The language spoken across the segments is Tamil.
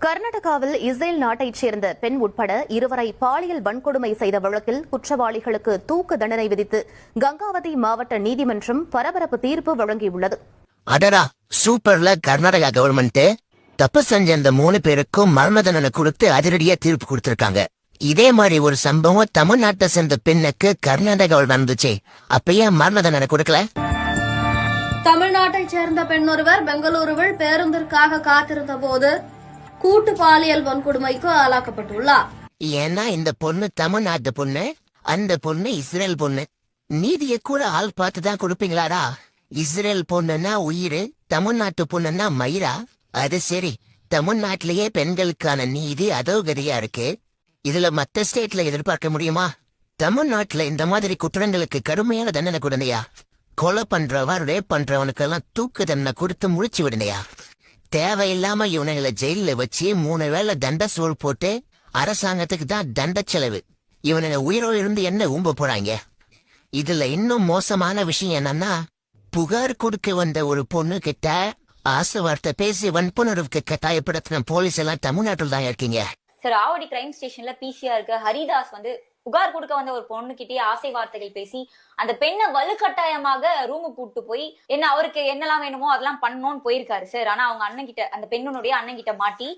கர்நாடகாவில் இஸ்ரேல் நாட்டைச் சேர்ந்த பெண் உட்பட இருவரை பாலியல் வன்கொடுமை செய்த வழக்கில் குற்றவாளிகளுக்கு தூக்கு தண்டனை விதித்து கங்காவதி மாவட்ட நீதிமன்றம் பரபரப்பு தீர்ப்பு வழங்கியுள்ளது. அடடா, சூப்பர்ல கர்நாடகா கவர்மெண்ட் தப்பு செஞ்ச அந்த 3 பேருக்கும் மரண தண்டனை கொடுத்து அதிரடியா தீர்ப்பு கொடுத்திருக்காங்க. இதே மாதிரி ஒரு சம்பவம் தமிழ்நாட்டை சேர்ந்த பெண்ணுக்கு கர்நாடகாவில் நடந்துச்சு. அப்பயே மரண தண்டனை கொடுக்கல. தமிழ்நாட்டைச் சேர்ந்த பெண் ஒருவர் பெங்களூருவில் பேருந்திற்காக காத்திருந்த போது கூட்டு பாலியல் வன்கொடுமைக்கு ஆளாக்கப்பட்டுள்ளார். ஏன்னா இந்த பொண்ணு தமிழ்நாட்டு பொண்ணு, அந்த பொண்ணு இஸ்ரேல் பொண்ணு. நீதியை கூட ஆள் பார்த்துதான் கொடுப்பீங்களாடா? இஸ்ரேல் பொண்ணுன்னா உயிர், தமிழ்நாட்டு பொண்ணுன்னா மயிரா? அது சரி, தமிழ்நாட்டிலேயே பெண்களுக்கான நீதி அதோகதியா இருக்கு. இதுல மத்த ஸ்டேட்ல எதிர்பார்க்க முடியுமா? தமிழ்நாட்டுல இந்த மாதிரி குற்றங்களுக்கு கடுமையான தண்டனை கொடுந்தையா? கொலை பண்றவன் ரேப் பண்றவனுக்கெல்லாம் தூக்கு தண்டனை கொடுத்து முடிச்சு விடுந்தையா? தேவையில்லாம இவனுங்களை ஜெயில வச்சு 3 வேளை தண்ட சோறு போட்டு அரசாங்கத்துக்கு தான் தண்ட செலவு. இவனுங்க உயிரோ இருந்து என்ன ஊம்ப போறாங்க. இதுல இன்னும் மோசமான விஷயம் என்னன்னா, புகார் கொடுக்க வந்த ஒரு பொண்ணு கிட்ட ஆசை வார்த்தை பேசி வன்புணர்வுக்கு கட்டாயப்படுத்தின போலீஸ் எல்லாம் தமிழ்நாட்டில் தான் இருக்கீங்க. சார், ஆவடி கிரைம் ஸ்டேஷன்ல பிசிஆர் இருக்க ஹரிதாஸ் புகார் கொடுக்க வந்த ஒரு பொண்ணு கிட்டே ஆசை வார்த்தைகள் பேசி அந்த பெண்ணை வலுக்கட்டாயமாக ரூமுக்கு கூட்டு போய் அவருக்கு என்னெல்லாம் வேணுமோ அதெல்லாம் பண்ணணும்னு போயிருக்காரு சார். ஆனா அவங்க அண்ணன் கிட்ட, அந்த பெண்ணுடைய அண்ணன் கிட்ட மாட்டி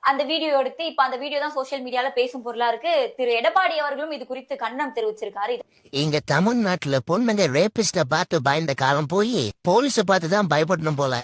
அந்த வீடியோ எடுத்து இப்ப அந்த வீடியோ தான் சோசியல் மீடியால பேசும் பொருளா இருக்கு. திரு எடப்பாடி அவர்களும் இது குறித்து கண்டனம் தெரிவிச்சிருக்காரு. இங்க தமிழ்நாட்டுல பொண்ணுங்க ரேபிஸ்ட பார்த்து பயந்த காலம் போய் போலீஸ பார்த்துதான் பயப்படணும் போல.